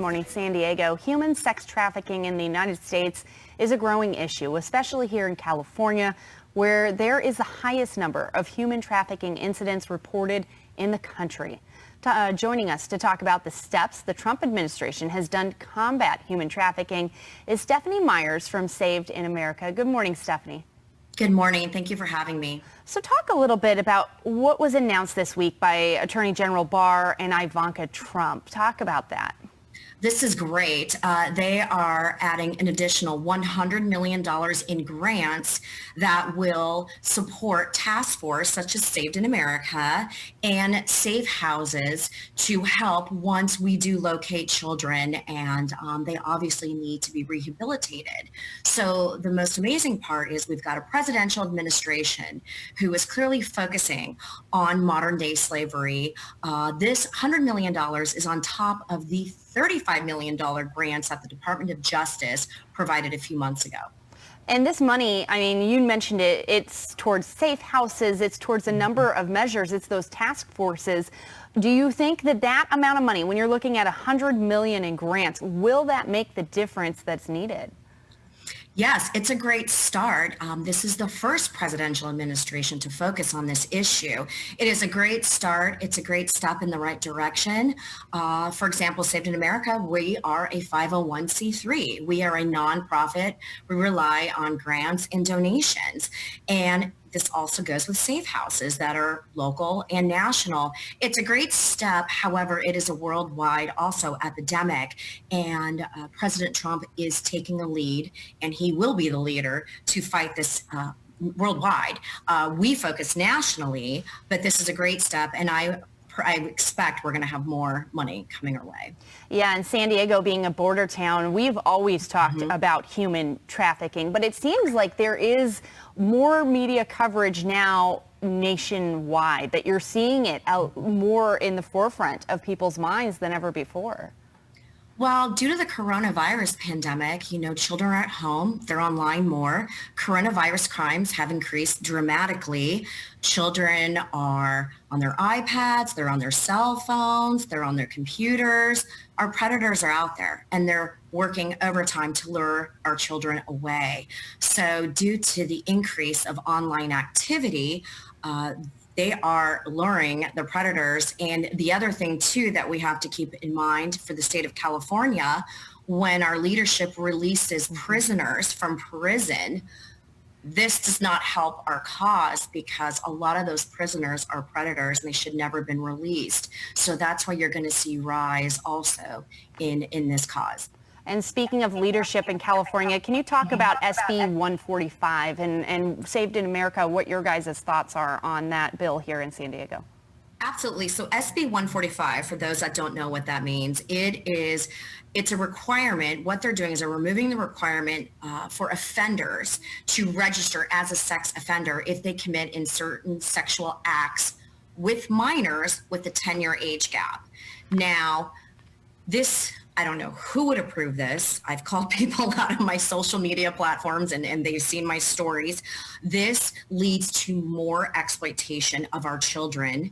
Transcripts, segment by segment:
morning, San Diego. Human sex trafficking in the United States is a growing issue, especially here in California, where there is the highest number of human trafficking incidents reported in the country. Joining us to talk about the steps the Trump administration has done to combat human trafficking is Stephanie Myers from Saved in America. Good morning, Stephanie. Good morning. Thank you for having me. So talk a little bit about what was announced this week by Attorney General Barr and Ivanka Trump. Talk about that. This is great. They are adding an additional $100 million in grants that will support task force such as Saved in America and safe houses to help once we do locate children, and they obviously need to be rehabilitated. So the most amazing part is we've got a presidential administration who is clearly focusing on modern day slavery. This $100 million is on top of the $35 million grants that the Department of Justice provided a few months ago. And this money, I mean, you mentioned it, it's towards safe houses, it's towards a number of measures, it's those task forces. Do you think that that amount of money, when you're looking at $100 million in grants, will that make the difference that's needed? Yes, it's a great start. This is the first presidential administration to focus on this issue. It is a great start. It's a great step in the right direction. For example, Saved in America, we are a 501c3. We are a nonprofit. We rely on grants and donations. And this also goes with safe houses that are local and national. It's a great step. However, it is a worldwide also epidemic, and President Trump is taking the lead, and he will be the leader to fight this worldwide. We focus nationally, but this is a great step, and I expect we're going to have more money coming our way. Yeah, and San Diego being a border town, we've always talked about human trafficking, but it seems like there is more media coverage now nationwide, that you're seeing it out more in the forefront of people's minds than ever before. Well, due to the coronavirus pandemic, children are at home, they're online more. Coronavirus crimes have increased dramatically. Children are on their iPads, they're on their cell phones, they're on their computers. Our predators are out there, and they're working overtime to lure our children away. So due to the increase of online activity, they are luring the predators. And the other thing, too, that we have to keep in mind for the state of California, when our leadership releases prisoners from prison, this does not help our cause, because a lot of those prisoners are predators and they should never have been released. So that's why you're going to see rise also in this cause. And speaking of leadership in California, can you talk about SB 145 and Saved in America, what your guys' thoughts are on that bill here in San Diego? Absolutely. So SB 145, for those that don't know what that means, it's a requirement. What they're doing is they're removing the requirement for offenders to register as a sex offender if they commit in certain sexual acts with minors with a 10-year age gap. Now, I don't know who would approve this. I've called people out of my social media platforms and they've seen my stories. This leads to more exploitation of our children.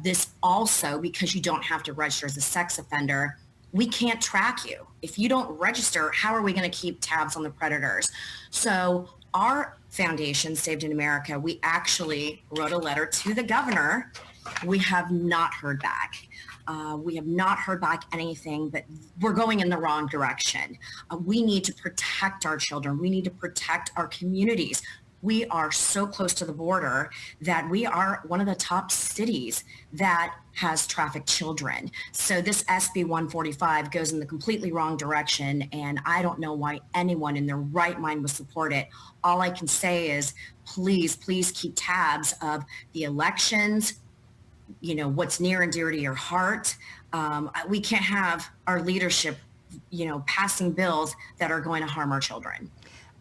This also, because you don't have to register as a sex offender, we can't track you. If you don't register, how are we going to keep tabs on the predators? So our foundation, Saved in America, we actually wrote a letter to the governor. We have not heard back. We have not heard back anything, but we're going in the wrong direction. We need to protect our children. We need to protect our communities. We are so close to the border that we are one of the top cities that has trafficked children. So this SB 145 goes in the completely wrong direction, and I don't know why anyone in their right mind would support it. All I can say is please keep tabs of the elections, what's near and dear to your heart. We can't have our leadership, passing bills that are going to harm our children.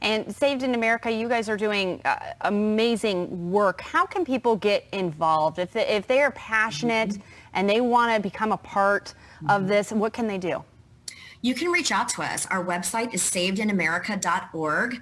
And Saved in America, you guys are doing amazing work. How can people get involved? If they are passionate and they want to become a part of this, what can they do? You can reach out to us. Our website is savedinamerica.org.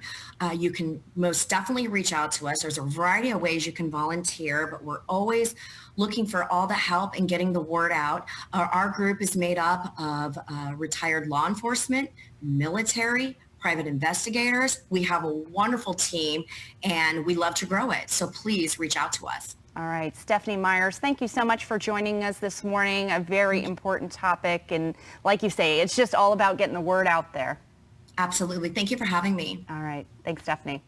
You can most definitely reach out to us. There's a variety of ways you can volunteer, but we're always looking for all the help and getting the word out. Our group is made up of retired law enforcement, military, private investigators. We have a wonderful team and we love to grow it. So please reach out to us. All right, Stephanie Myers, thank you so much for joining us this morning. A very important topic. And like you say, it's just all about getting the word out there. Absolutely. Thank you for having me. All right. Thanks, Stephanie.